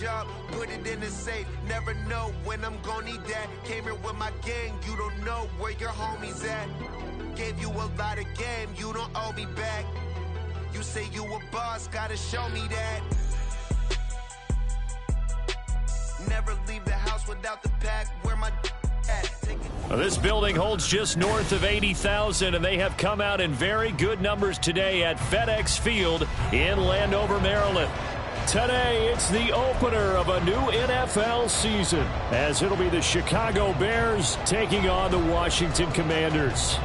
Put it in the safe, never know when I'm gonna need that. Came here with my gang, you don't know where your homies at. Gave you a lot of game, you don't owe me back. You say you a boss, gotta show me that. Never leave the house without the pack, where my at. This building holds just north of 80,000, and they have come out in very good numbers today at FedEx Field in Landover, Maryland. Today, it's the opener of a new NFL season, as it'll be the Chicago Bears taking on the Washington Commanders.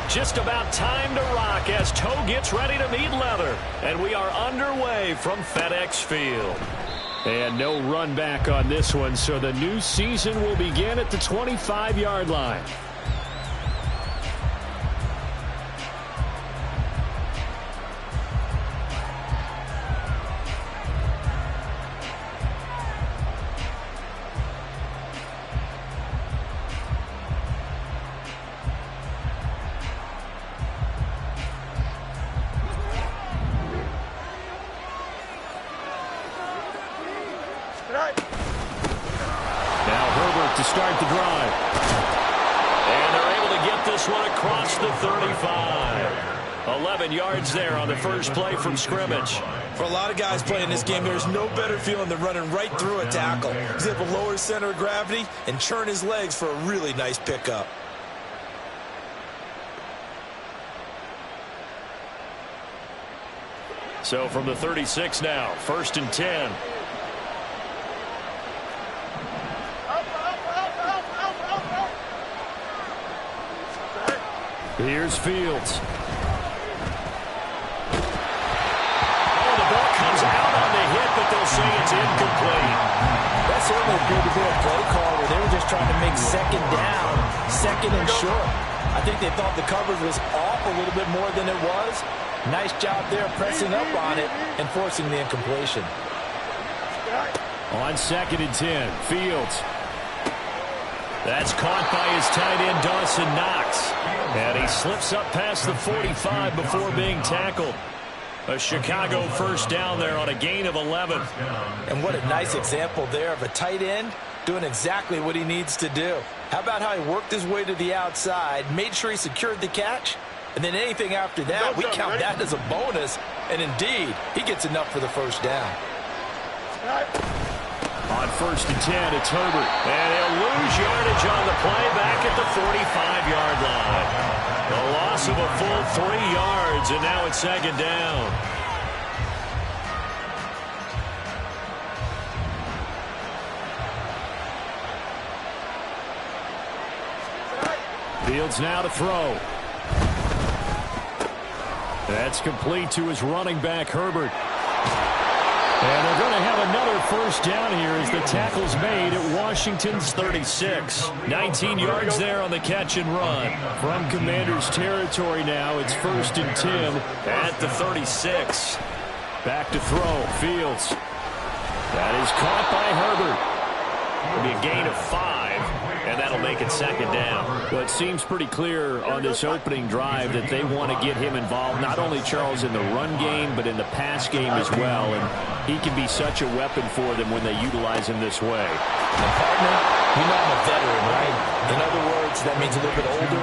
Just about time to rock as toe gets ready to meet leather. And we are underway from FedEx Field. And no run back on this one, so the new season will begin at the 25-yard line. Now Herbert to start the drive. And they're able to get this one across the 35. 11 yards there on the first play from scrimmage. For a lot of guys playing this game, there's no better feeling than running right through a tackle. He's able to lower his center of gravity and churn his legs for a really nice pickup. So from the 36 now, 1st and 10. Here's Fields. Oh, the ball comes out on the hit, but they'll say it's incomplete. That certainly appeared to be a play call where they were just trying to make second down, second and short. I think they thought the coverage was off a little bit more than it was. Nice job there pressing up on it and forcing the incompletion. On 2nd and 10, Fields. That's caught by his tight end, Dawson Knox. And he slips up past the 45 before being tackled. A Chicago first down there on a gain of 11. And what a nice example there of a tight end doing exactly what he needs to do. How about how he worked his way to the outside, made sure he secured the catch, and then anything after that, we count that as a bonus. And indeed, he gets enough for the first down. On 1st and 10, it's Herbert. And he'll lose yardage on the play back at the 45-yard line. A loss of a full 3 yards, and now it's 2nd down. Fields now to throw. That's complete to his running back, Herbert. And they're going to have another first down here as the tackle's made at Washington's 36. 19 yards there on the catch and run. From Commanders territory now, it's 1st and 10 at the 36. Back to throw, Fields. That is caught by Herbert. It'll be a gain of 5, and that'll make it 2nd down. Well, it seems pretty clear on this opening drive that they want to get him involved, not only, Charles, in the run game, but in the pass game as well. And he can be such a weapon for them when they utilize him this way. And partner, you know I'm a veteran, right? In other words, that means a little bit older.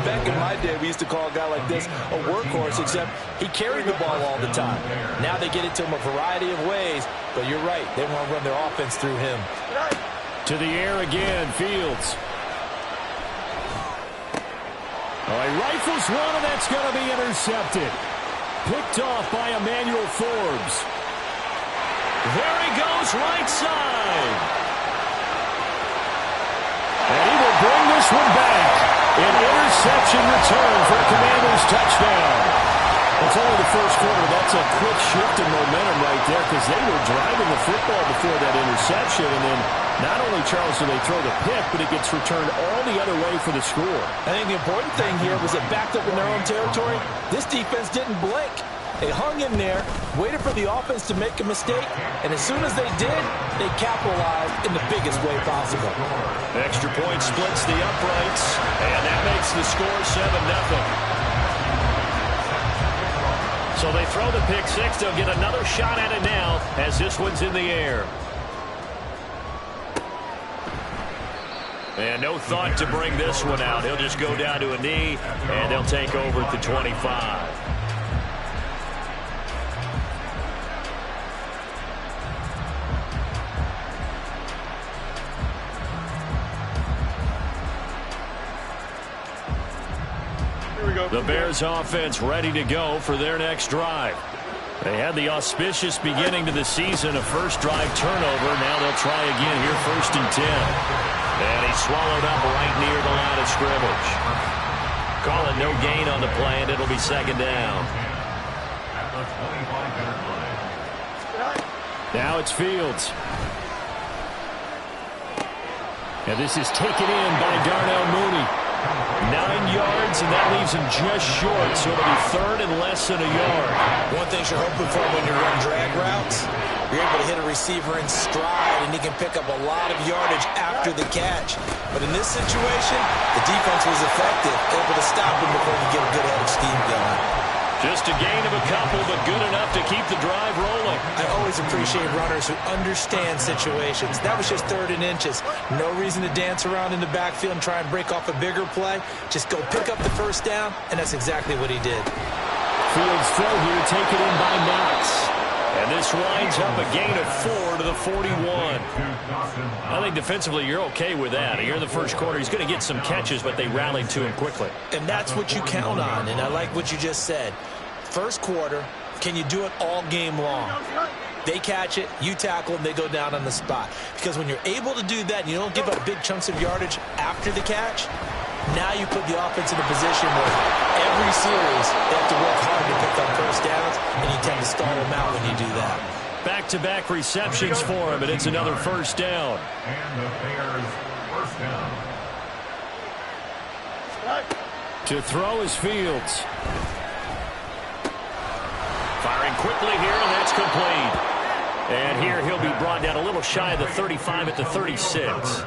Back in my day, we used to call a guy like this a workhorse, except he carried the ball all the time. Now they get it to him a variety of ways, but you're right, they want to run their offense through him. To the air again, Fields. Oh, he rifles one, and that's going to be intercepted. Picked off by Emmanuel Forbes. There he goes, right side. And he will bring this one back. An interception return for a Commanders touchdown. It's only the first quarter. That's a quick shift in momentum right there because they were driving the football before that interception. And then not only, Charles, do they throw the pick, but it gets returned all the other way for the score. I think the important thing here was it backed up in their own territory. This defense didn't blink. They hung in there, waited for the offense to make a mistake, and as soon as they did, they capitalized in the biggest way possible. Extra point splits the uprights, and that makes the score 7-0. So they throw the pick six. They'll get another shot at it now as this one's in the air. And no thought to bring this one out. He'll just go down to a knee, and they'll take over at the 25. The Bears offense ready to go for their next drive. They had the auspicious beginning to the season, a first drive turnover. Now they'll try again here, 1st and 10. And he's swallowed up right near the line of scrimmage. Call it no gain on the play, and it'll be 2nd down. Now it's Fields. And this is taken in by Darnell Mooney. 9 yards, and that leaves him just short, so it'll be 3rd and less than a yard. One thing you're hoping for when you run drag routes, you're able to hit a receiver in stride, and he can pick up a lot of yardage after the catch. But in this situation, the defense was effective, able to stop him before he get a good head of steam going. Just a gain of a couple, but good enough to keep the drive rolling. I always appreciate runners who understand situations. That was just 3rd and inches. No reason to dance around in the backfield and try and break off a bigger play. Just go pick up the 1st down, and that's exactly what he did. Fields throw here, taken in by Knox. And this winds up a gain of 4 to the 41. I think defensively you're okay with that. Here in the first quarter, he's going to get some catches, but they rallied to him quickly. And that's what you count on, and I like what you just said. First quarter, can you do it all game long? They catch it, you tackle them, they go down on the spot. Because when you're able to do that and you don't give up big chunks of yardage after the catch, now you put the offense in a position where every series they have to work hard to pick up 1st downs, and you tend to stall them out when you do that. Back-to-back receptions for him, and it's another 1st down. And the Bears' 1st down. To throw is Fields. Firing quickly here, and that's complete. And here he'll be brought down a little shy of the 35 at the 36.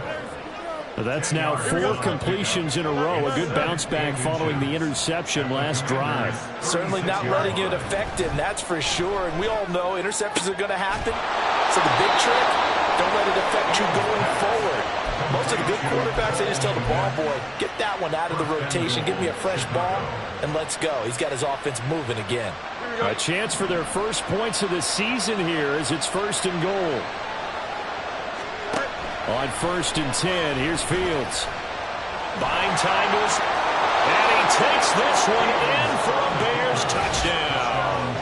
That's now 4 completions in a row. A good bounce back following the interception last drive. Certainly not letting it affect him, that's for sure. And we all know interceptions are going to happen. So the big trick, don't let it affect you going forward. Most of the good quarterbacks, they just tell the ball boy, get that one out of the rotation, give me a fresh ball, and let's go. He's got his offense moving again. A chance for their first points of the season here as it's 1st and goal. On 1st and 10, here's Fields. Buying time to his, and he takes this one in for a Bears touchdown.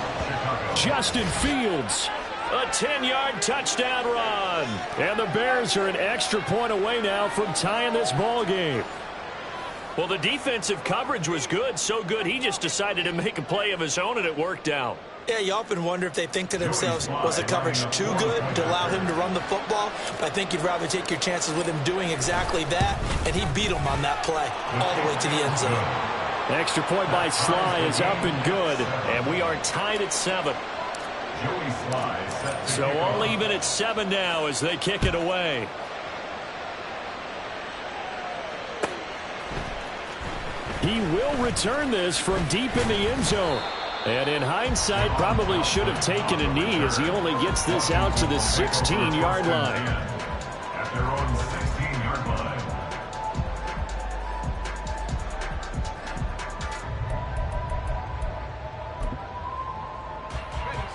Justin Fields, a 10-yard touchdown run. And the Bears are an extra point away now from tying this ball game. Well, the defensive coverage was good, so good he just decided to make a play of his own, and it worked out. Yeah, you often wonder if they think to themselves, was the coverage too good to allow him to run the football? I think you'd rather take your chances with him doing exactly that, and he beat him on that play all the way to the end zone. Extra point by Sly is up and good, and we are tied at 7. So all even at 7 now as they kick it away. He will return this from deep in the end zone. And in hindsight, probably should have taken a knee as he only gets this out to the 16-yard line. At their own 16-yard line.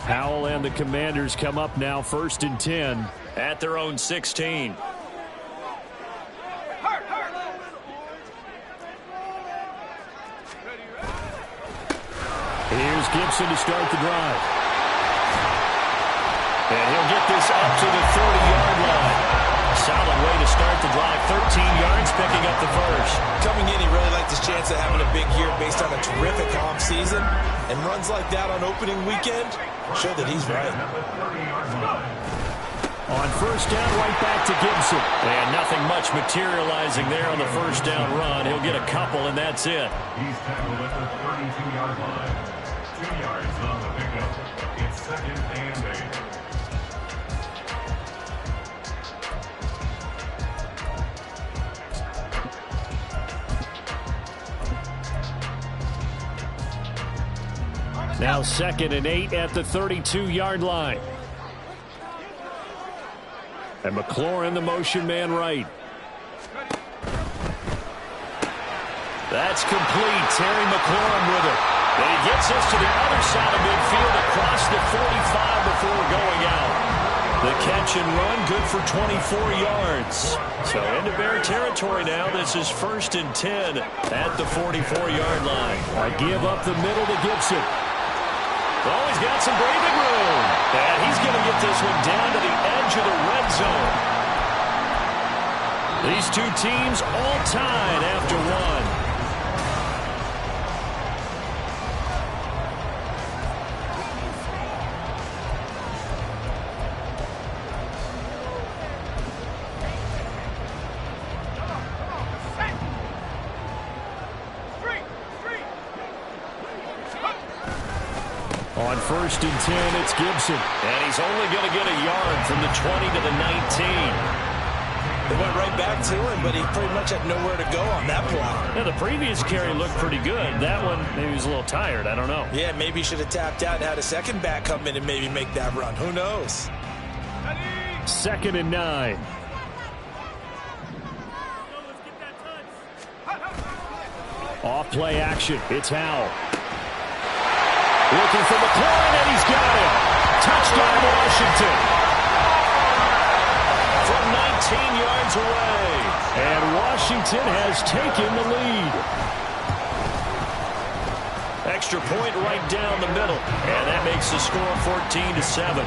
Howell and the Commanders come up now 1st and 10 at their own 16. Here's Gibson to start the drive. And he'll get this up to the 30-yard line. Solid way to start the drive. 13 yards, picking up the first. Coming in, he really liked his chance of having a big year based on a terrific offseason. And runs like that on opening weekend show that he's right. On 1st down, right back to Gibson. And nothing much materializing there on the 1st down run. He'll get a couple, and that's it. He's tackled at the 32-yard line. 2 yards on the pickup. Now 2nd and 8 at the 32-yard line. And McLaurin, the motion man right. That's complete. Terry McLaurin with it. And he gets us to the other side of midfield across the 45 before going out. The catch and run, good for 24 yards. So into Bear territory now. This is 1st and 10 at the 44-yard line. A give up the middle to Gibson. Oh, he's got some breathing room. And he's going to get this one down to the edge of the red zone. These two teams all tied after one. On 1st and 10, it's Gibson. And he's only going to get a yard from the 20 to the 19. They went right back to him, but he pretty much had nowhere to go on that play. Yeah, the previous carry looked pretty good. That one, maybe he was a little tired. I don't know. Yeah, maybe he should have tapped out and had a second back come in and maybe make that run. Who knows? 2nd and 9. Off play action. It's Howell. Looking for McLaurin, and he's got him. Touchdown, Washington. From 19 yards away. And Washington has taken the lead. Extra point right down the middle. And that makes the score 14-7.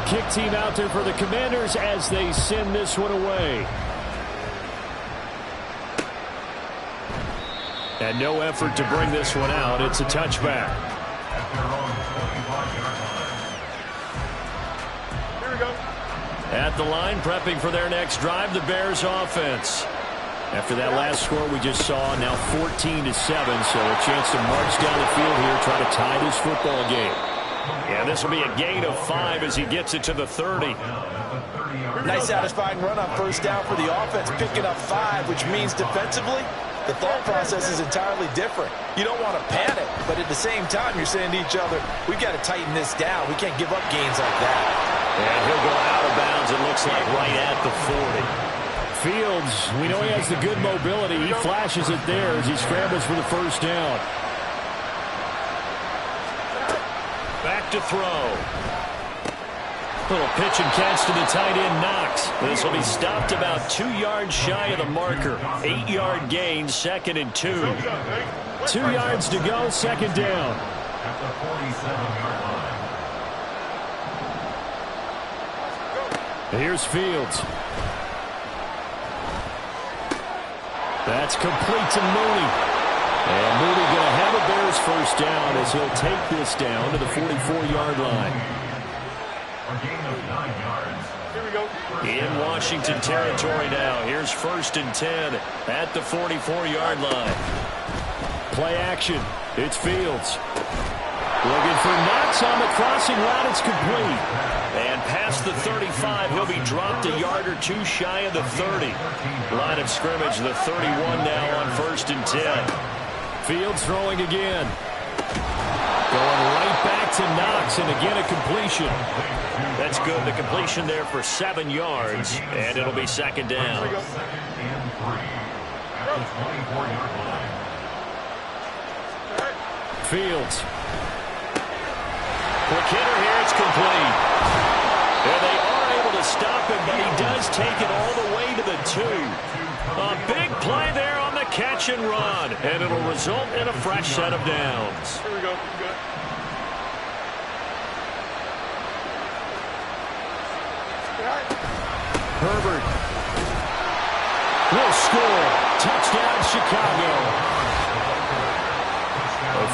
Kick team out there for the Commanders as they send this one away. And no effort to bring this one out. It's a touchback. Here we go. At the line, prepping for their next drive, the Bears offense. After that last score we just saw, now 14-7, so a chance to march down the field here, try to tie this football game. Yeah, this will be a gain of 5 as he gets it to the 30. Nice satisfying run on 1st down for the offense, picking up 5, which means defensively, the thought process is entirely different. You don't want to panic, but at the same time, you're saying to each other, we've got to tighten this down. We can't give up gains like that. And he'll go out of bounds, it looks like, right at the 40. Fields, we know he has the good mobility. He flashes it there as he scrambles for the 1st down. Back to throw. Little pitch and catch to the tight end, Knox. This will be stopped about 2 yards shy of the marker. 8-yard gain, 2nd and 2. 2 yards to go, 2nd down. At the 47-yard line. Here's Fields. That's complete to Mooney. And Mooney going to have a Bears 1st down as he'll take this down to the 44-yard line. A gain of 9 yards. Here we go. In Washington territory now. Here's 1st and 10 at the 44-yard line. Play action. It's Fields. Looking for Knox on the crossing route. It's complete. And past the 35, he'll be dropped a yard or 2 shy of the 30. Line of scrimmage, the 31 now on 1st and 10. Fields throwing again. Going right back to Knox, and again a completion. That's good. The completion there for 7 yards, and it'll be 2nd down. 2nd and 3. At the 24-yard line. Fields. Quick hitter here. It's complete. And they are able to stop him, but he does take it all the way to the 2. A big play there on the catch and run, and it'll result in a fresh set of downs. Here we go. Good. Herbert will score. Touchdown, Chicago.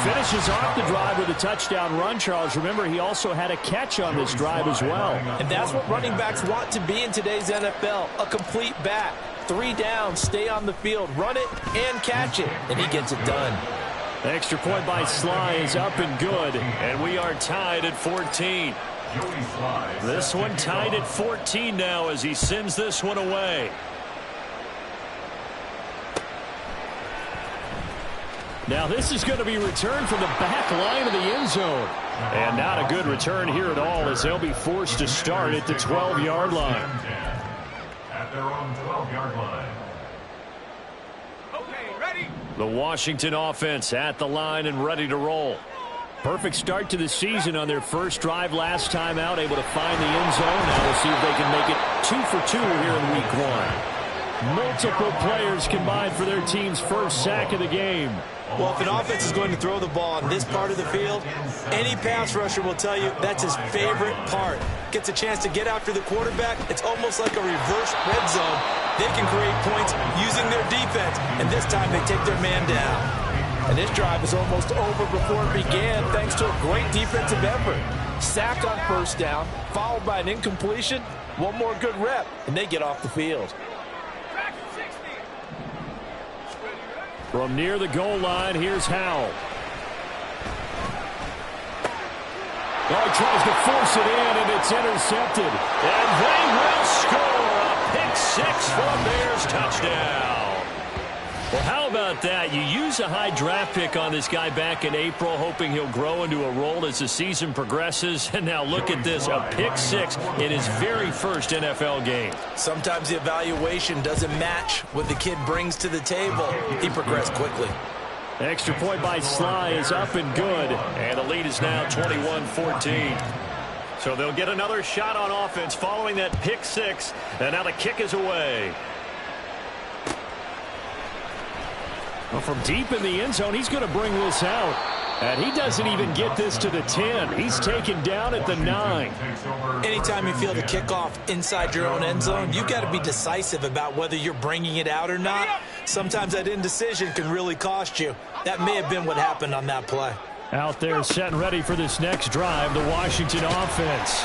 Finishes off the drive with a touchdown run, Charles. Remember, he also had a catch on this drive as well. And that's what running backs want to be in today's NFL, a complete back. 3 downs, stay on the field, run it, and catch it. And he gets it done. Extra point by Sly is up and good, and we are tied at 14. This one tied at 14 now as he sends this one away. Now this is going to be returned from the back line of the end zone. And not a good return here at all, as they'll be forced to start at the 12-yard line. At their own 12-yard line. Okay, ready? The Washington offense at the line and ready to roll. Perfect start to the season on their first drive last time out, able to find the end zone. Now we'll see if they can make it 2 for 2 here in week 1. Multiple players combined for their team's first sack of the game. Well, if an offense is going to throw the ball on this part of the field, any pass rusher will tell you that's his favorite part. Gets a chance to get after the quarterback. It's almost like a reverse red zone. They can create points using their defense, and this time they take their man down. And this drive is almost over before it began thanks to a great defensive effort. Sack on first down, followed by an incompletion. One more good rep, and they get off the field. From near the goal line, here's Howell. Oh, he tries to force it in, and it's intercepted. And they will score a pick six for a Bears touchdown. Well, how about that? You use a high draft pick on this guy back in April, hoping he'll grow into a role as the season progresses. And now look at this, a pick six in his very first NFL game. Sometimes the evaluation doesn't match what the kid brings to the table. He progressed quickly. Extra point by Sly is up and good. And the lead is now 21-14. So they'll get another shot on offense following that pick six. And now the kick is away. Well, from deep in the end zone, he's going to bring this out. And he doesn't even get this to the 10. He's taken down at the 9. Anytime you feel the kickoff inside your own end zone, you've got to be decisive about whether you're bringing it out or not. Sometimes that indecision can really cost you. That may have been what happened on that play. Out there set and ready for this next drive, the Washington offense.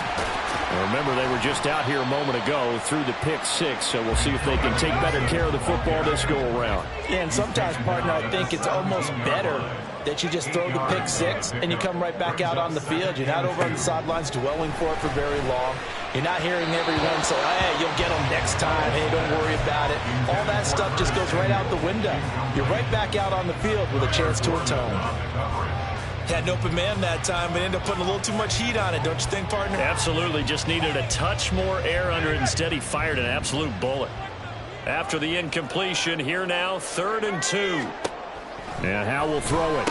Well, remember, they were just out here a moment ago through the pick six, so we'll see if they can take better care of the football this go-around. Yeah, and sometimes, partner, I think it's almost better that you just throw the pick six and you come right back out on the field. You're not over on the sidelines dwelling for it for very long. You're not hearing everyone say, hey, you'll get them next time. Hey, don't worry about it. All that stuff just goes right out the window. You're right back out on the field with a chance to atone. Had an open man that time, but ended up putting a little too much heat on it, don't you think, partner? Absolutely. Just needed a touch more air under it. Instead, he fired an absolute bullet. After the incompletion, here now, 3rd and 2. And Howell will throw it.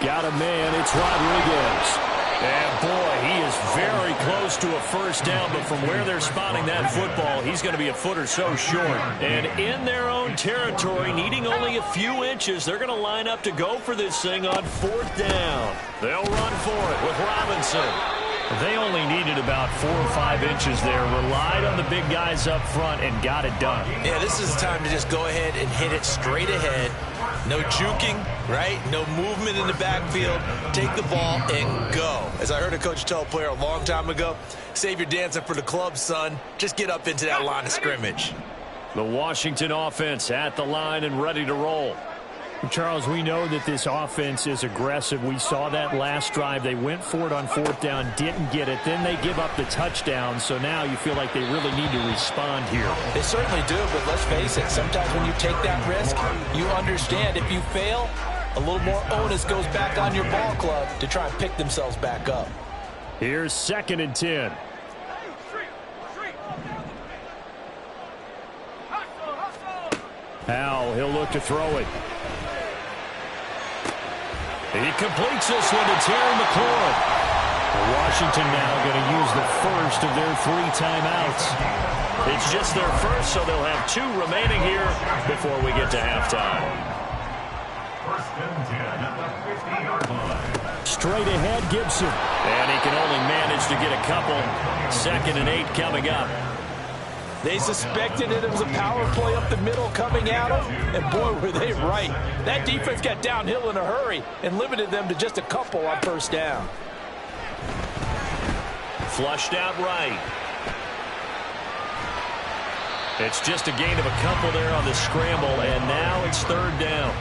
Got a man. It's Rodriguez. And, boy, he is very close to a first down, but from where they're spotting that football, he's going to be a foot or so short. And in their own territory, needing only a few inches, they're going to line up to go for this thing on 4th down. They'll run for it with Robinson. They only needed about 4 or 5 inches there, relied on the big guys up front, and got it done. Yeah, this is time to just go ahead and hit it straight ahead. No juking, right? No movement in the backfield. Take the ball and go. As I heard a coach tell a player a long time ago, save your dancing for the club, son. Just get up into that line of scrimmage. The Washington offense at the line and ready to roll. Charles, we know that this offense is aggressive. We saw that last drive. They went for it on 4th down, didn't get it. Then they give up the touchdown. So now you feel like they really need to respond here. They certainly do, but let's face it. Sometimes when you take that risk, you understand if you fail, a little more onus goes back on your ball club to try and pick themselves back up. Here's 2nd and 10. Howell, he'll look to throw it. He completes this one to Terry McLaurin. Washington now going to use the first of their 3 timeouts. It's just their first, so they'll have 2 remaining here before we get to halftime. 1st and 10 at the 50-yard line. Straight ahead, Gibson. And he can only manage to get a couple. 2nd and 8 coming up. They suspected it was a power play up the middle coming at them, and boy, were they right. That defense got downhill in a hurry and limited them to just a couple on 1st down. Flushed out right. It's just a gain of a couple there on the scramble, and now it's 3rd down.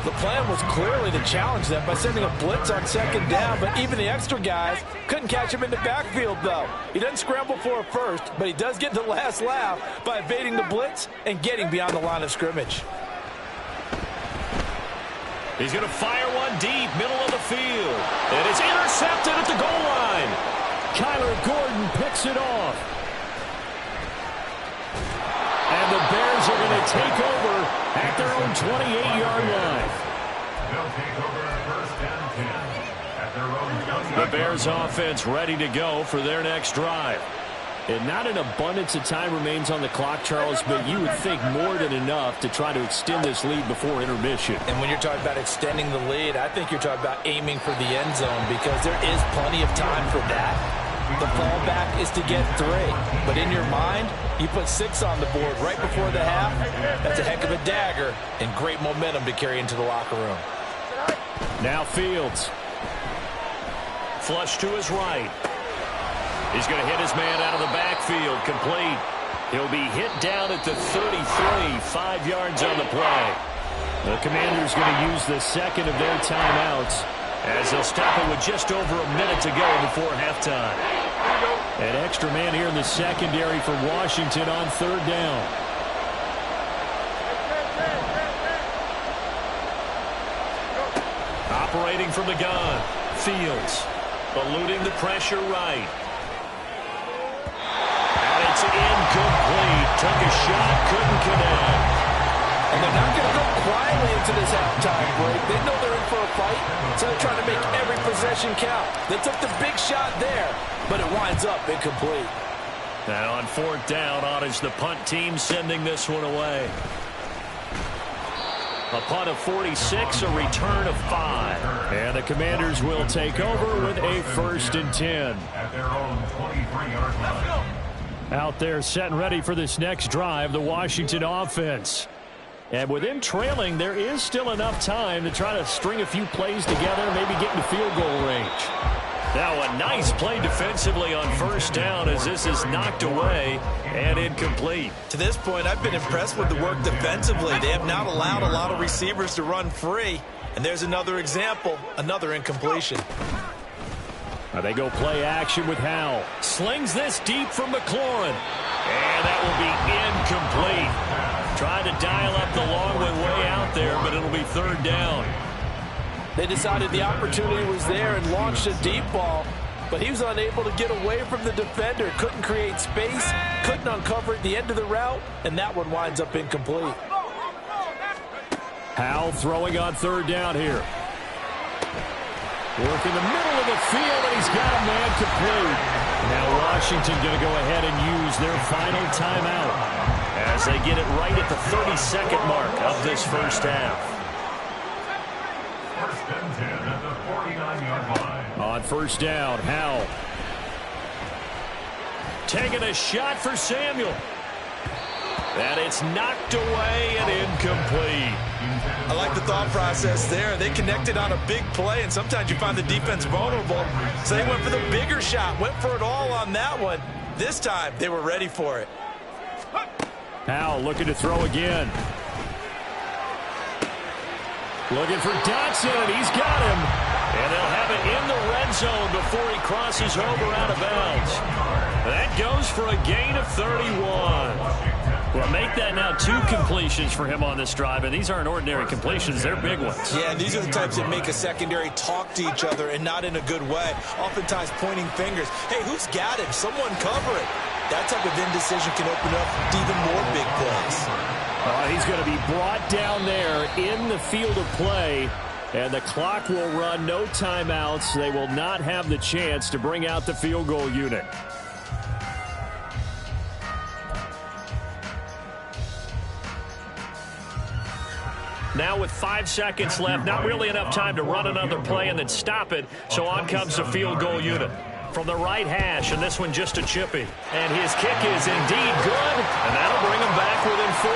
The plan was clearly to challenge them by sending a blitz on 2nd down, but even the extra guys couldn't catch him in the backfield, though. He doesn't scramble for a first, but he does get the last laugh by evading the blitz and getting beyond the line of scrimmage. He's going to fire one deep, middle of the field. And it's intercepted at the goal line. Kyler Gordon picks it off. And the Bears are going to take over at their own 28-yard line. They'll take over first and 10 at their own 28. The Bears offense ready to go for their next drive. And not an abundance of time remains on the clock, Charles, but you would think more than enough to try to extend this lead before intermission. And when you're talking about extending the lead, I think you're talking about aiming for the end zone because there is plenty of time for that. The fallback is to get 3. But in your mind, you put 6 on the board right before the half. That's a heck of a dagger and great momentum to carry into the locker room. Now Fields. Flush to his right. He's going to hit his man out of the backfield, complete. He'll be hit down at the 33, 5 yards on the play. The Commanders going to use the second of their timeouts as they'll stop it with just over a minute to go before halftime. An extra man here in the secondary for Washington on 3rd down. Operating from the gun, Fields. Eluding the pressure right. It's incomplete. Took a shot, couldn't connect. And they're not going to go quietly into this halftime break. They know they're in for a fight, so they're trying to make every possession count. They took the big shot there, but it winds up incomplete. And on 4th down, on is the punt team sending this one away. A punt of 46, a return of 5. And the Commanders will take over with a 1st and 10. At their own 23-yard line. Out there set and ready for this next drive, the Washington offense. And with them trailing, there is still enough time to try to string a few plays together, maybe get into field goal range. Now a nice play defensively on 1st down as this is knocked away and incomplete. To this point, I've been impressed with the work defensively. They have not allowed a lot of receivers to run free. And there's another example, another incompletion. They go play action with Howell. Slings this deep from McLaurin. And that will be incomplete. Tried to dial up the long way out there, but it'll be 3rd down. They decided the opportunity was there and launched a deep ball, but he was unable to get away from the defender. Couldn't create space, couldn't uncover at the end of the route, and that one winds up incomplete. Howell throwing on 3rd down here. Work in the middle of the field, and he's got a man complete. Now Washington going to go ahead and use their final timeout as they get it right at the 32nd mark of this 1st half. 1st and 10 at the 49-yard line. On 1st down, Howell. Taking a shot for Samuel. And it's knocked away and incomplete. I like the thought process there. They connected on a big play, and sometimes you find the defense vulnerable. So they went for the bigger shot, went for it all on that one. This time, they were ready for it. Howell looking to throw again. Looking for Dotson, and he's got him. And they'll have it in the red zone before he crosses over out of bounds. That goes for a gain of 31. Well, make that now 2 completions for him on this drive, and these aren't ordinary completions. They're big ones. Yeah, and these are the types that make a secondary talk to each other and not in a good way. Oftentimes pointing fingers. Hey, who's got him? Someone cover it. That type of indecision can open up to even more big plays. He's going to be brought down there in the field of play, and the clock will run, no timeouts. They will not have the chance to bring out the field goal unit. Now with 5 seconds left, not really enough time to run another play and then stop it, so on comes the field goal unit. From the right hash, and this one just a chippy. And his kick is indeed good, and that'll bring him back within 4.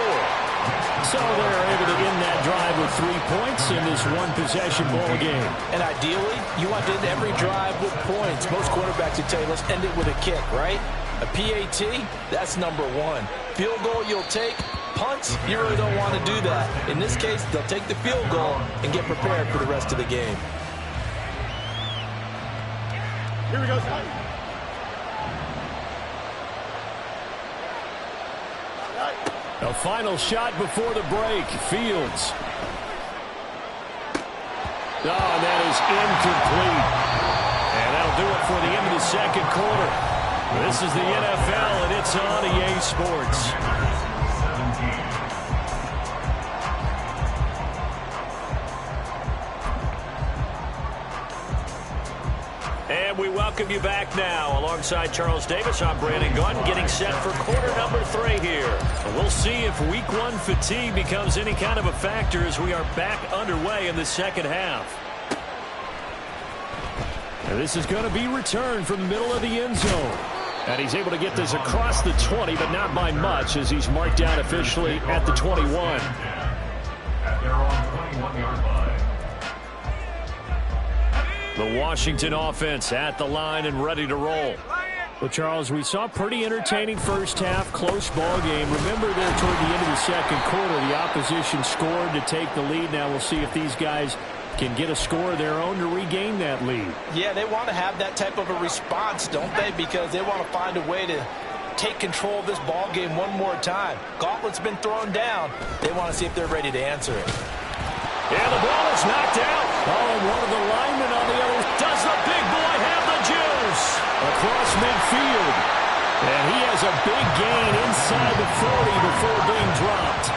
So they're able to end that drive with 3 points in this one-possession ball game. And ideally, you want to end every drive with points. Most quarterbacks would tell you, let's end it with a kick, right? A PAT, that's number 1. Field goal you'll take. Punts, you really don't want to do that. In this case, they'll take the field goal and get prepared for the rest of the game. Here we go. A final shot before the break. Fields. Oh, and that is incomplete. And that'll do it for the end of the second quarter. This is the NFL, and it's on EA Sports. And we welcome you back now. Alongside Charles Davis, I'm Brandon Gunn, getting set for quarter number 3 here. And we'll see if week 1 fatigue becomes any kind of a factor as we are back underway in the second half. And this is going to be returned from the middle of the end zone. And he's able to get this across the 20, but not by much, as he's marked down officially at the 21. At their own 21-yard line. The Washington offense at the line and ready to roll. Well, Charles, we saw a pretty entertaining first half, close ball game. Remember there toward the end of the second quarter, the opposition scored to take the lead. Now we'll see if these guys can get a score of their own to regain that lead. Yeah, they want to have that type of a response, don't they? Because they want to find a way to take control of this ball game one more time. Gauntlet's been thrown down. They want to see if they're ready to answer it. And the ball is knocked out. Oh, and one of the linemen on the other. Does the big boy have the juice? Across midfield. And he has a big gain inside the 40 before being dropped.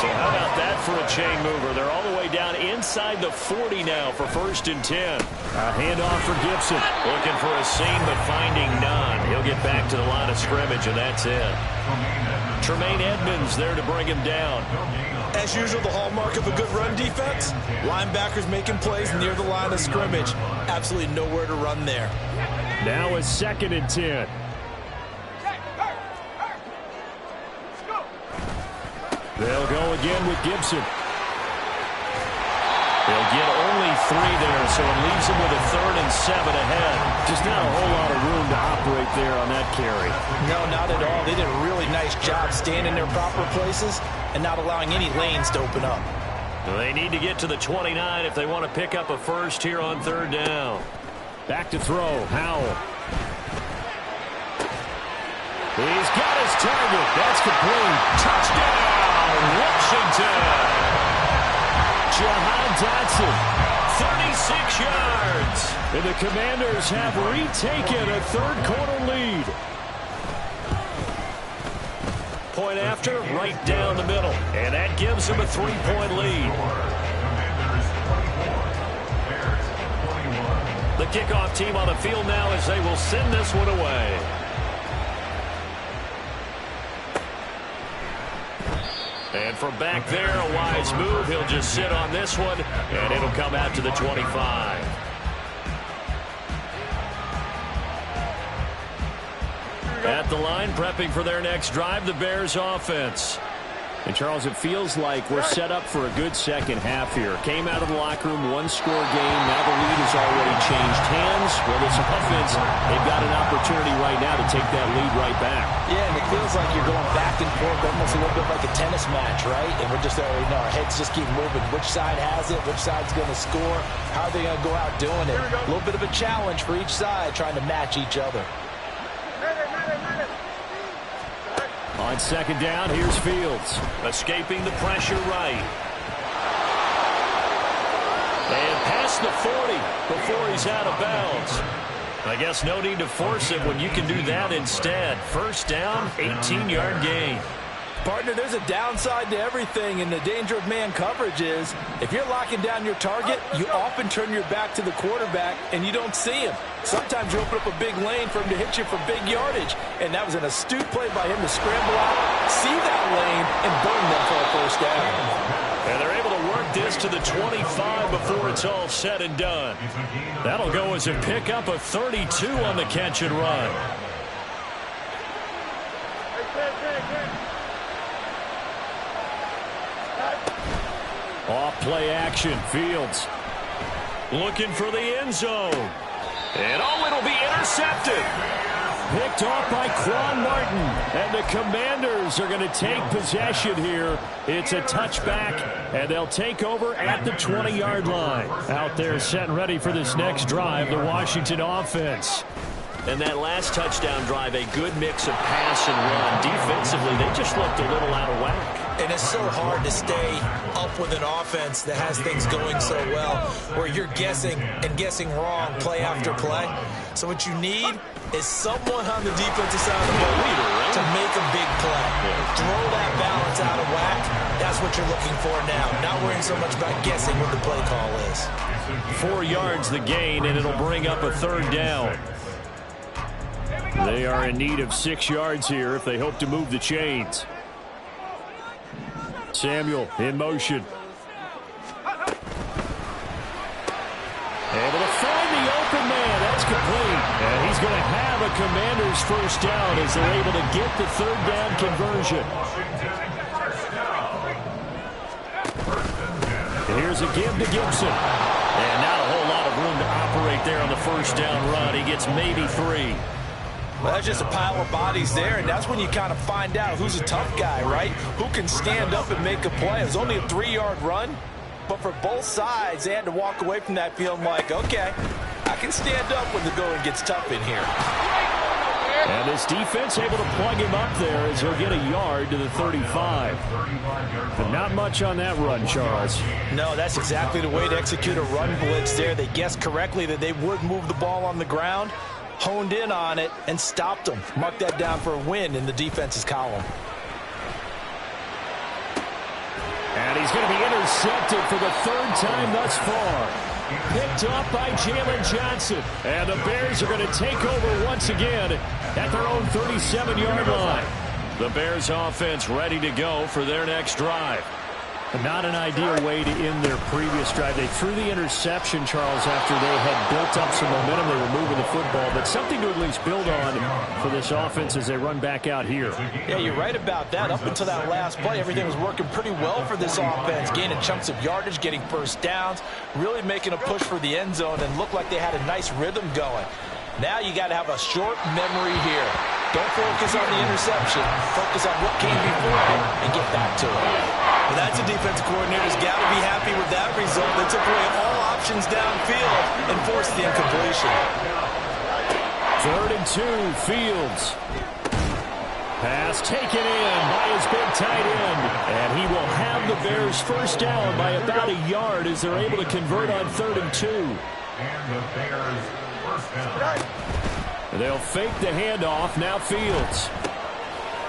So how about that for a chain mover? They're all the way down inside the 40 now for 1st and 10. A handoff for Gibson. Looking for a seam, but finding none. He'll get back to the line of scrimmage, and that's it. Tremaine Edmonds there to bring him down. As usual, the hallmark of a good run defense, linebackers making plays near the line of scrimmage. Absolutely nowhere to run there. Now a 2nd and 10. They'll go again with Gibson. They'll get only 3 there, so it leaves them with a 3rd and 7 ahead. Just not a whole lot of room to operate there on that carry. No, not at all. They did a really nice job staying in their proper places and not allowing any lanes to open up. They need to get to the 29 if they want to pick up a first here on 3rd down. Back to throw, Howell. He's got his target. That's complete. Touchdown, Washington. Jahan Dotson, 36 yards. And the Commanders have retaken a 3rd quarter lead. Point after, right down the middle. And that gives them a 3-point lead. The kickoff team on the field now as they will send this one away. And from back there, a wise move. He'll just sit on this one, and it'll come out to the 25. At the line, prepping for their next drive, the Bears offense. And, Charles, it feels like we're set up for a good second half here. Came out of the locker room, 1-score game. Now the lead has already changed hands. Well, this offense, they've got an opportunity right now to take that lead right back. Yeah, and it feels like you're going back and forth, almost a little bit like a tennis match, right? And we're just, our heads just keep moving. Which side has it? Which side's going to score? How are they going to go out doing it? A little bit of a challenge for each side, trying to match each other. On 2nd down, here's Fields. Escaping the pressure right. And past the 40 before he's out of bounds. I guess no need to force it when you can do that instead. 1st down, 18-yard gain. Partner, there's a downside to everything, and the danger of man coverage is if you're locking down your target, you often turn your back to the quarterback, and you don't see him. Sometimes you open up a big lane for him to hit you for big yardage, and that was an astute play by him to scramble out, see that lane, and burn them for a 1st down. And they're able to work this to the 25 before it's all said and done. That'll go as a pickup of 32 on the catch and run. Off play action, Fields looking for the end zone. And it'll be intercepted. Picked off by Quan Martin. And the Commanders are going to take possession here. It's a touchback, and they'll take over at the 20-yard line. Out there set and ready for this next drive, the Washington offense. And that last touchdown drive, a good mix of pass and run. Defensively, they just looked a little out of whack. And it's so hard to stay up up with an offense that has things going so well where you're guessing and guessing wrong play after play. So what you need is someone on the defensive side of the ball to make a big play. Throw that balance out of whack. That's what you're looking for now. Not worrying so much about guessing what the play call is. 4 yards the gain, and it'll bring up a third down. They are in need of 6 yards here if they hope to move the chains. Samuel in motion. Able to find the open man. That's complete. And he's going to have a Commanders first down as they're able to get the third down conversion. And here's a give to Gibson. And not a whole lot of room to operate there on the first down run. He gets maybe 3. Well, that's just a pile of bodies there, and that's when you kind of find out who's a tough guy, right? Who can stand up and make a play. It was only a 3-yard run, but for both sides, they had to walk away from that feeling like, okay, I can stand up when the going gets tough in here. And this defense able to plug him up there as he'll get a yard to the 35. But not much on that run, Charles. No, that's exactly the way to execute a run blitz there. They guessed correctly that they would move the ball on the ground, honed in on it, and stopped them. Mark that down for a win in the defense's column. And he's going to be intercepted for the 3rd time thus far. Picked up by Jalen Johnson. And the Bears are going to take over once again at their own 37-yard line. The Bears offense ready to go for their next drive. Not an ideal way to end their previous drive. They threw the interception, Charles, after they had built up some momentum. They were moving the football, but something to at least build on for this offense as they run back out here. Yeah, you're right about that. Up until that last play, everything was working pretty well for this offense, gaining chunks of yardage, getting first downs, really making a push for the end zone, and looked like they had a nice rhythm going. Now you got to have a short memory here. Don't focus on the interception. Focus on what came before it and get back to it. Well, that's a defensive coordinator's got to be happy with that result. They took away all options downfield and forced the incompletion. 3rd and 2, Fields. Pass taken in by his big tight end. And he will have the Bears first down by about a yard as they're able to convert on 3rd and 2. And the Bears first down. They'll fake the handoff. Now Fields.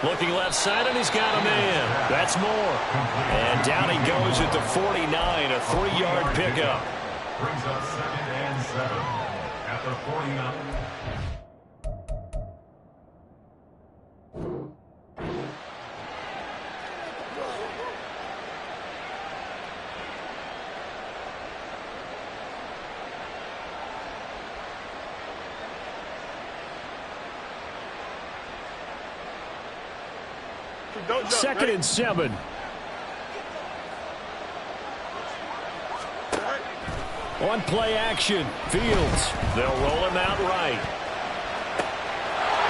Looking left side, and he's got a man. That's Moore. And down he goes at the 49, a 3-yard pickup. Brings up 2nd and 7 at the 49. Second and 7. On play action, Fields. They'll roll him out right.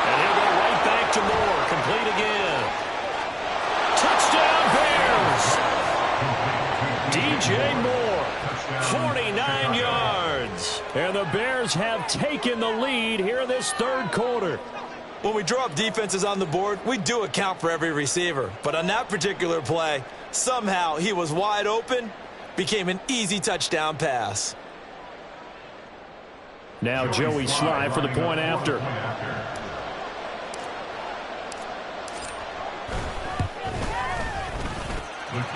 And he'll go right back to Moore. Complete again. Touchdown Bears! DJ Moore, 49 yards. And the Bears have taken the lead here in this 3rd quarter. When we draw up defenses on the board, we do account for every receiver. But on that particular play, somehow he was wide open, became an easy touchdown pass. Now Joey Slye for the point after.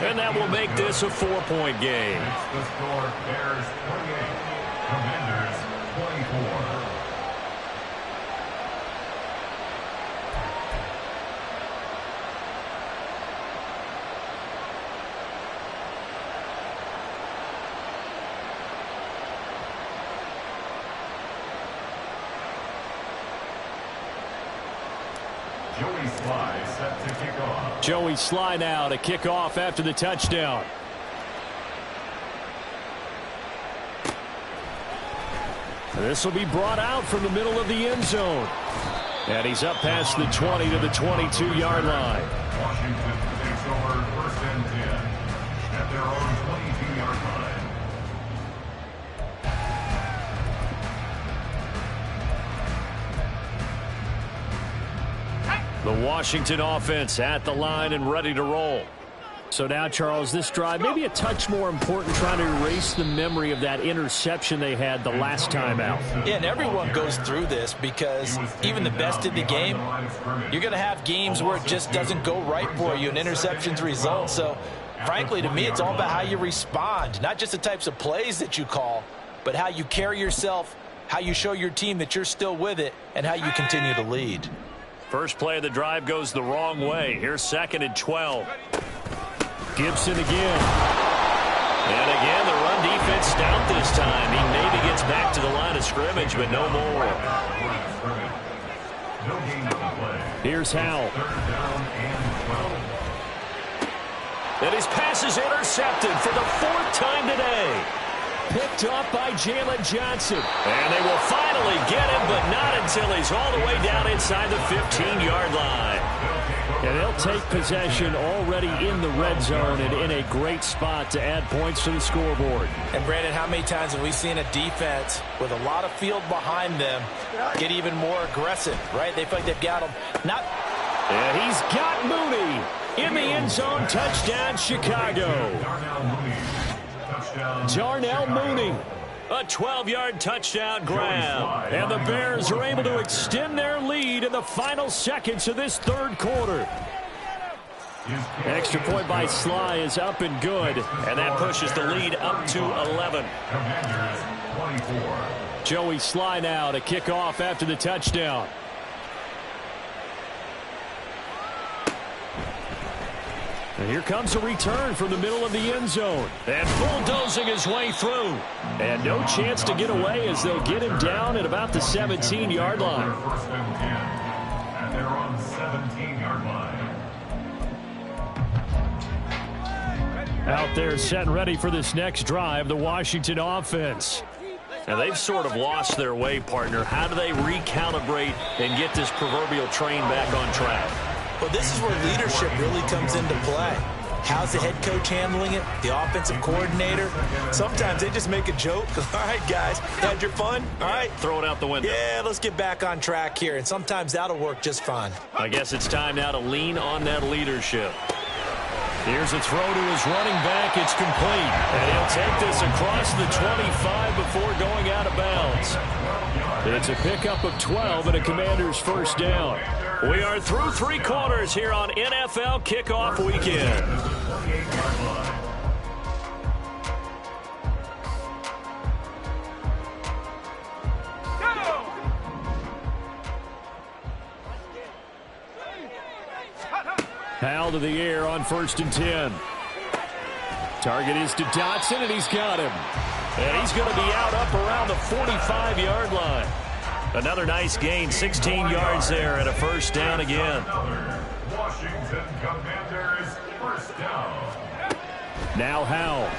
And that will make this a 4-point game. The score, Bears 28, Commanders 24. Joey Slye set to kick off. Joey Slye now to kick off after the touchdown. This will be brought out from the middle of the end zone. And he's up past the 20 to the 22-yard line. Washington takes over 1st and 10 at their own 22-yard line. The Washington offense at the line and ready to roll. So now, Charles, this drive maybe a touch more important, trying to erase the memory of that interception they had the last time out. Yeah, and everyone goes through this because even the best in the game, you're going to have games where it just doesn't go right for you and interceptions result. So, frankly, to me, it's all about how you respond, not just the types of plays that you call, but how you carry yourself, how you show your team that you're still with it, and how you continue to lead. First play of the drive goes the wrong way. Here's 2nd and 12. Gibson again. And again, the run defense stout this time. He maybe gets back to the line of scrimmage, but no more. Here's Howell. And his pass is intercepted for the 4th time today. Picked off by Jalen Johnson. And they will finally get him, but not until he's all the way down inside the 15-yard line. And they'll take possession already in the red zone and in a great spot to add points to the scoreboard. And, Brandon, how many times have we seen a defense with a lot of field behind them get even more aggressive, right? They feel like they've got them. And he's got Mooney in the end zone. Touchdown, Chicago. Darnell Mooney. A 12-yard touchdown grab. And the Bears are able to extend their lead in the final seconds of this 3rd quarter. Extra point by Sly is up and good. And that pushes the lead up to 11. Joey Sly now to kick off after the touchdown. And here comes a return from the middle of the end zone. And bulldozing his way through. And no chance to get away as they'll get him down at about the 17-yard line. First and 10. And they're on the 17-yard line. Out there set and ready for this next drive, the Washington offense. Now they've sort of lost their way, partner. How do they recalibrate and get this proverbial train back on track? Well, this is where leadership really comes into play. How's the head coach handling it? The offensive coordinator? Sometimes they just make a joke. All right, guys, had your fun? All right. Throw it out the window. Yeah, let's get back on track here. And sometimes that'll work just fine. I guess it's time now to lean on that leadership. Here's a throw to his running back. It's complete. And he'll take this across the 25 before going out of bounds. It's a pickup of 12 and a Commander's first down. We are through 3 quarters here on NFL Kickoff Weekend. Howell to the air on 1st and 10. Target is to Dotson, and he's got him. And he's going to be out up around the 45-yard line. Another nice gain, 16 yards there, and a first down again. Washington Commanders first down. Now Howell.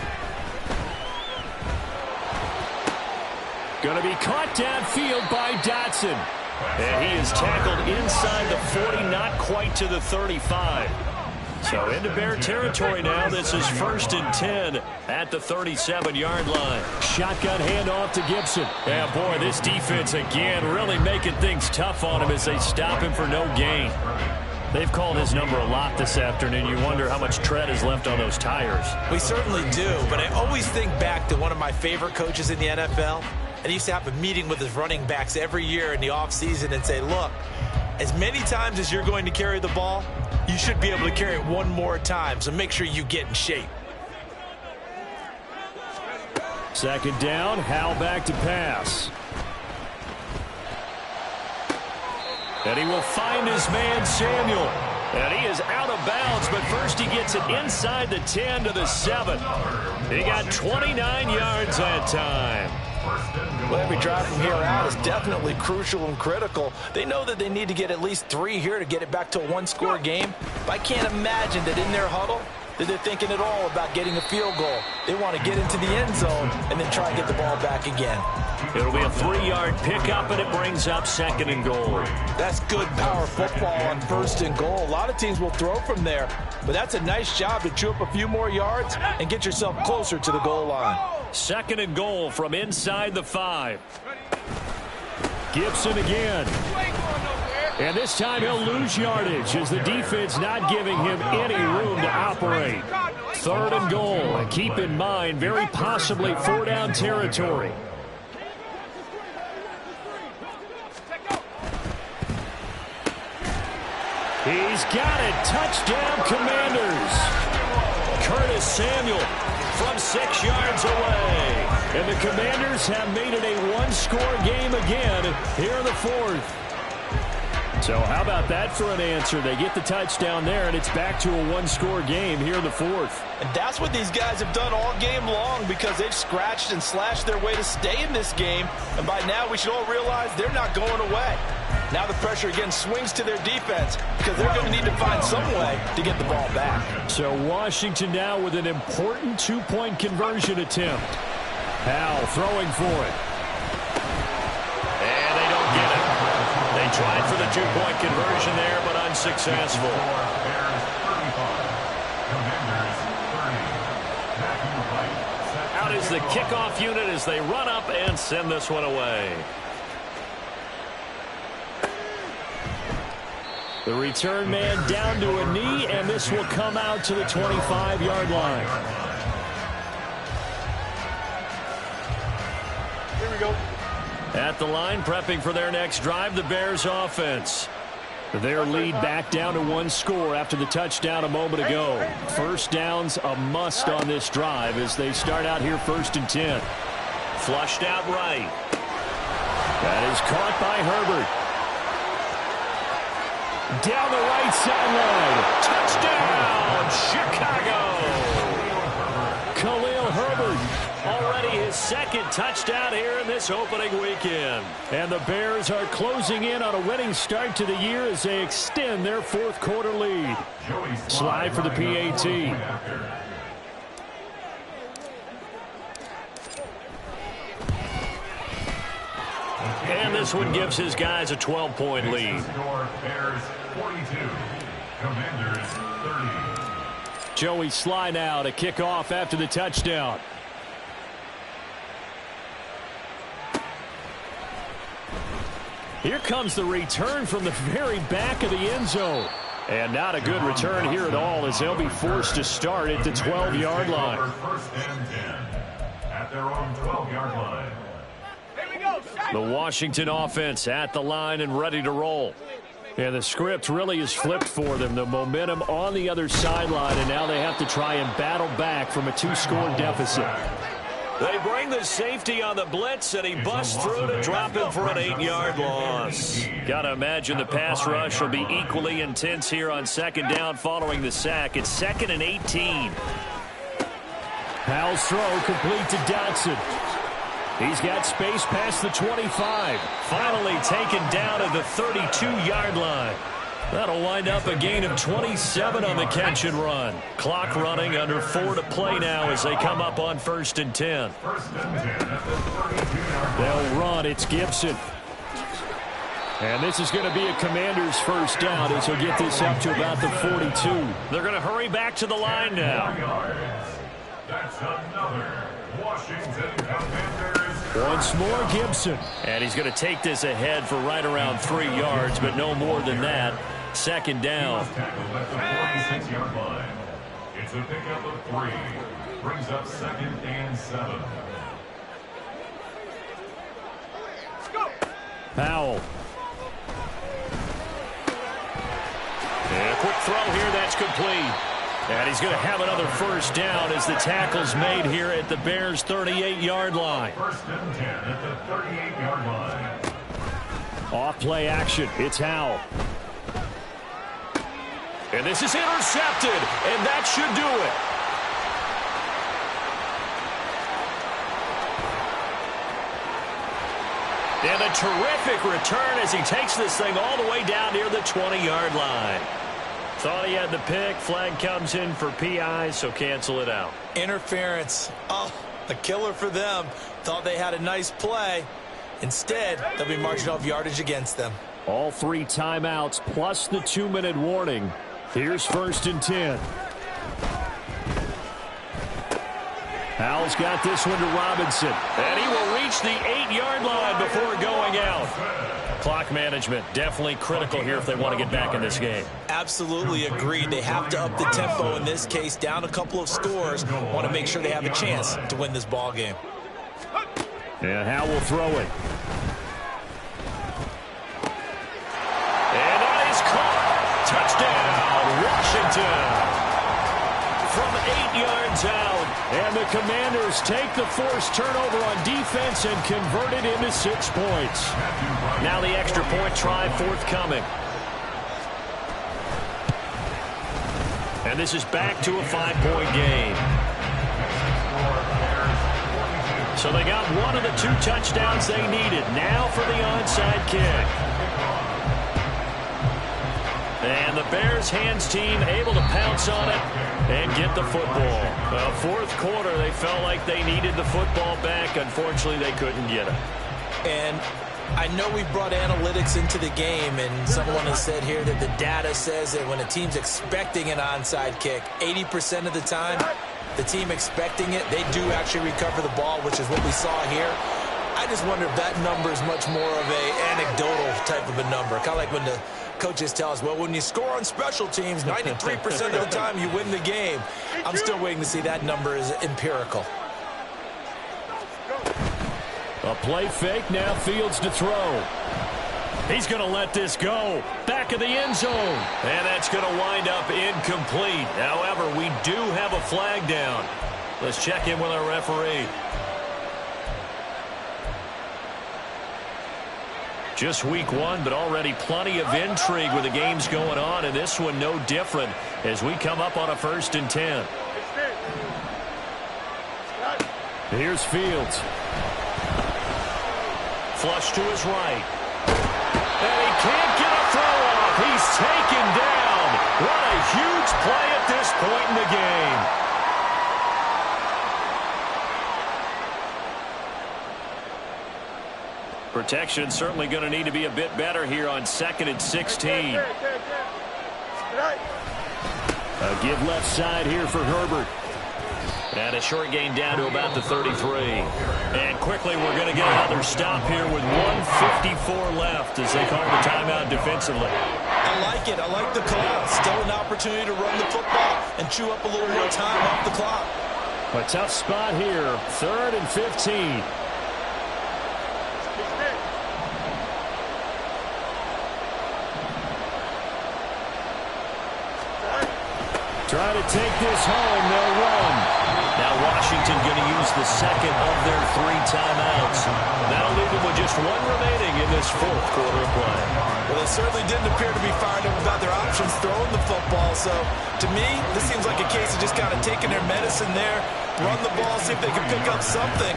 Going to be caught downfield by Dotson. And he is tackled inside the 40, not quite to the 35. So into Bear territory now. This is 1st and 10 at the 37-yard line. Shotgun handoff to Gibson. And boy, this defense again really making things tough on him as they stop him for no gain. They've called his number a lot this afternoon. You wonder how much tread is left on those tires. We certainly do, but I always think back to one of my favorite coaches in the NFL. And he used to have a meeting with his running backs every year in the offseason and say, look, as many times as you're going to carry the ball, you should be able to carry it one more time, so make sure you get in shape. 2nd down, Howell back to pass. And he will find his man, Samuel. And he is out of bounds, but first he gets it inside the 10 to the 7. He got 29 yards that time. Well, every drive from here out is definitely crucial and critical. They know that they need to get at least 3 here to get it back to a 1-score game. But I can't imagine that in their huddle that they're thinking at all about getting a field goal. They want to get into the end zone and then try and get the ball back again. It'll be a 3-yard pickup, and it brings up 2nd and goal. That's good power football on 1st and goal. A lot of teams will throw from there, but that's a nice job to chew up a few more yards and get yourself closer to the goal line. 2nd and goal from inside the 5. Gibson again. And this time he'll lose yardage as the defense not giving him any room to operate. 3rd and goal. And keep in mind, very possibly 4-down territory. He's got it. Touchdown, Commanders. Curtis Samuel from 6 yards away. And the Commanders have made it a one-score game again here in the 4th. So how about that for an answer? They get the touchdown there, and it's back to a one-score game here in the 4th. And that's what these guys have done all game long because they've scratched and slashed their way to stay in this game. And by now we should all realize they're not going away. Now the pressure again swings to their defense because they're going to need to find some way to get the ball back. So Washington now with an important 2-point conversion attempt. Howell throwing for it. And they don't get it. They tried for the 2-point conversion there, but unsuccessful. Out is the kickoff unit as they run up and send this one away. The return man down to a knee, and this will come out to the 25-yard line. Here we go. At the line, prepping for their next drive, the Bears offense. Their lead back down to 1 score after the touchdown a moment ago. 1st down's a must on this drive as they start out here 1st and 10. Flushed out right. That is caught by Herbert. Down the right sideline. Touchdown, Chicago. Khalil Herbert, already his 2nd touchdown here in this opening weekend. And the Bears are closing in on a winning start to the year as they extend their 4th quarter lead. Slide for the PAT. And this one gives his guys a 12-point lead. Bears 42, Commanders 30. Joey Sly now to kick off after the touchdown. Here comes the return from the very back of the end zone. And not a good return here at all as they'll be forced to start at the 12-yard line. 1st and 10 at their own 12-yard line. The Washington offense at the line and ready to roll. And the script really is flipped for them. The momentum on the other sideline, and now they have to try and battle back from a 2-score deficit. They bring the safety on the blitz, and he busts through to drop him for an 8-yard loss. Got to imagine the pass rush will be equally intense here on 2nd down following the sack. It's 2nd and 18. Howell's throw complete to Dotson. He's got space past the 25. Finally taken down at the 32-yard line. That'll wind up a gain of 27 on the catch and run. Clock running under 4 to play now as they come up on 1st and 10. They'll run. It's Gibson. And this is going to be a Commander's 1st down as he'll get this up to about the 42. They're going to hurry back to the line now. That's another Washington Commanders. Once more, Gibson. And he's going to take this ahead for right around 3 yards, but no more than that. 2nd down. Tackled at the 46-yard line. It's a pickup of 3. Brings up 2nd and 7. Let's go. Powell. And a quick throw here, that's complete. And he's going to have another 1st down as the tackle's made here at the Bears' 38-yard line. 1st and 10 at the 38-yard line. Off play action. It's Howell. And this is intercepted, and that should do it. And a terrific return as he takes this thing all the way down near the 20-yard line. Thought he had the pick. Flag comes in for PI, so cancel it out. Interference. Oh, a killer for them. Thought they had a nice play. Instead, they'll be marching off yardage against them. All 3 timeouts plus the 2-minute warning. Here's 1st and 10. Howell's got this one to Robinson. And he will reach the 8-yard line before going out. Clock management, definitely critical here if they want to get back in this game. Absolutely agreed. They have to up the tempo in this case, down a couple of scores. Want to make sure they have a chance to win this ball game. And Howell will throw it. And that is caught. Touchdown, Washington. From 8 yards out. And the Commanders take the forced turnover on defense and convert it into 6 points. Now the extra point try forthcoming. And this is back to a 5-point game. So they got one of the 2 touchdowns they needed. Now for the onside kick. And the Bears hands team able to pounce on it and get the football. Fourth quarter, they felt like they needed the football back. Unfortunately, they couldn't get it. And I know we brought analytics into the game, and someone has said here that the data says that when a team's expecting an onside kick, 80% of the time, the team expecting it, they do actually recover the ball, which is what we saw here. I just wonder if that number is much more of a anecdotal type of a number. Kind of like when the coaches tell us, well, when you score on special teams, 93% of the time you win the game. I'm still waiting to see that number is empirical. A play fake, now Fields to throw. He's going to let this go. Back of the end zone. And that's going to wind up incomplete. However, we do have a flag down. Let's check in with our referee. Just week 1, but already plenty of intrigue with the games going on, and this one no different as we come up on a 1st and 10. Here's Fields. Flush to his right. And he can't get a throw off. He's taken down. What a huge play at this point in the game. Protection certainly going to need to be a bit better here on 2nd and 16. A give left side here for Herbert. And a short gain down to about the 33. And quickly we're going to get another stop here with 1:54 left as they call the timeout defensively. I like it. I like the call. Still an opportunity to run the football and chew up a little more time off the clock. A tough spot here. 3rd and 15. Try to take this home. They'll run. Now Washington going to use the 2nd of their 3 timeouts. That'll leave them with just 1 remaining in this 4th quarter of play. Well, they certainly didn't appear to be fired up about their options throwing the football. So, to me, this seems like a case of just kind of taking their medicine there, run the ball, see if they can pick up something.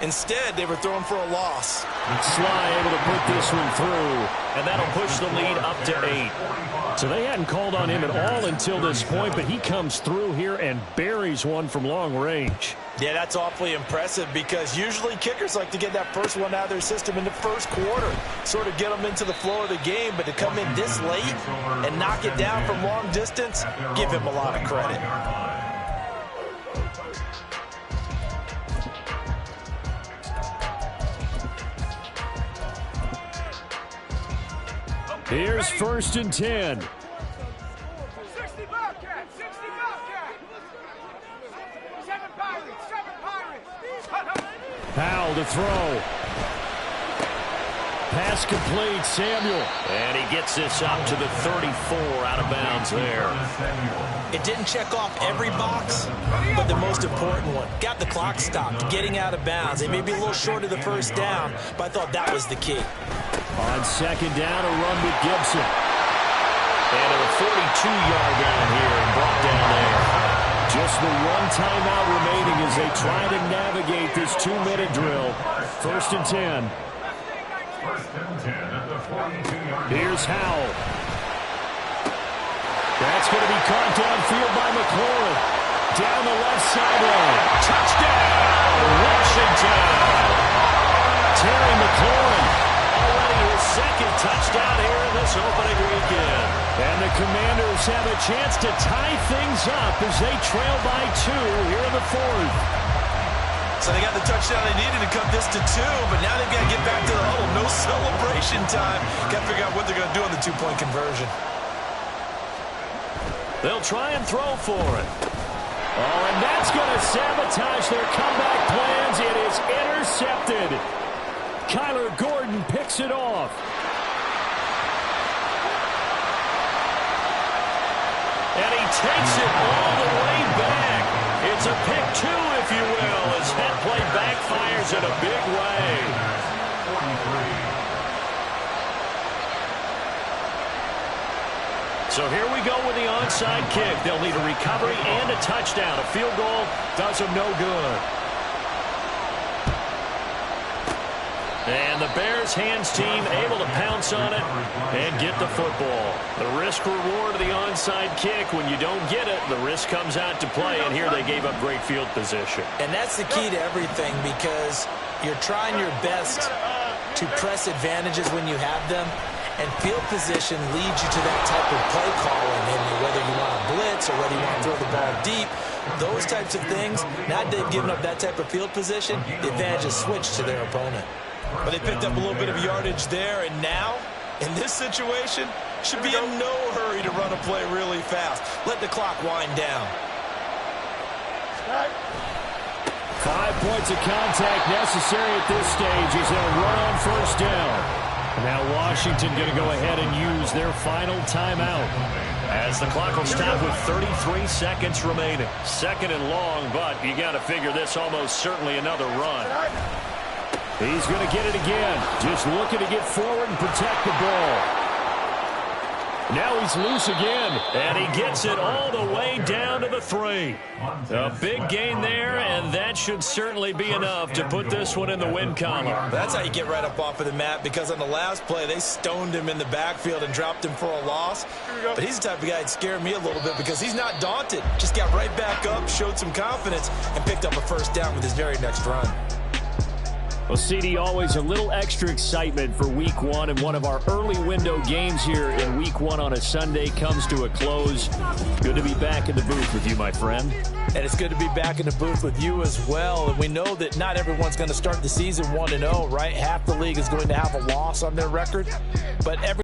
Instead, they were throwing for a loss. Sly able to put this one through, and that'll push the lead up to 8. So they hadn't called on him at all until this point, but he comes through here and buries one from long range. Yeah, that's awfully impressive because usually kickers like to get that first one out of their system in the 1st quarter, sort of get them into the flow of the game, but to come in this late and knock it down from long distance, give him a lot of credit. Here's 1st and 10. 60 Bobcat, 60 Bobcat. 7 Pirates, 7 Pirates. Howell to throw. Pass complete, Samuel. And he gets this up to the 34, out of bounds there. It didn't check off every box, but the most important one. Got the clock stopped, getting out of bounds. They may be a little short of the 1st down, but I thought that was the key. On 2nd down, a run with Gibson. And a 42-yard line here and brought down there. Just the 1 timeout remaining as they try to navigate this 2-minute drill. 1st and 10. 1st and 10 at the 42-yard line. Here's Howell. That's going to be caught downfield by McLaurin. Down the left sideline. Touchdown, Washington. Terry McLaurin. Already his 2nd touchdown here in this opening weekend. And the Commanders have a chance to tie things up as they trail by 2 here in the 4th. So they got the touchdown they needed to cut this to 2, but now they've got to get back to the huddle. No celebration time. Got to figure out what they're going to do on the two-point conversion. They'll try and throw for it. Oh, and that's going to sabotage their comeback plans. It is intercepted. Kyler Gordon picks it off. And he takes it all the way back. It's a pick 2, if you will, as that play backfires in a big way. So here we go with the onside kick. They'll need a recovery and a touchdown. A field goal does them no good. And the Bears hands team able to pounce on it and get the football. The risk-reward of the onside kick, when you don't get it, the risk comes out to play, and here they gave up great field position. And that's the key to everything, because you're trying your best to press advantages when you have them, and field position leads you to that type of play calling, and whether you want to blitz or whether you want to throw the ball deep, those types of things. Now they've given up that type of field position, the advantage is switched to their opponent. But they picked up a little bit of yardage there, and now, in this situation, should be in no hurry to run a play really fast. Let the clock wind down. 5 points of contact necessary at this stage as they'll run on first down. Now Washington going to go ahead and use their final timeout, as the clock will stop with 33 seconds remaining. Second and long, but you got to figure this almost certainly another run. He's going to get it again. Just looking to get forward and protect the ball. Now he's loose again, and he gets it all the way down to the 3. A big gain there, and that should certainly be enough to put this one in the win column. That's how you get right up off of the mat, because on the last play, they stoned him in the backfield and dropped him for a loss. But he's the type of guy that scared me a little bit, because he's not daunted. Just got right back up, showed some confidence, and picked up a first down with his very next run. Well, CD, always a little extra excitement for Week 1, and one of our early window games here in Week 1 on a Sunday comes to a close. Good to be back in the booth with you, my friend. And it's good to be back in the booth with you as well. And we know that not everyone's going to start the season 1-0, right? Half the league is going to have a loss on their record, but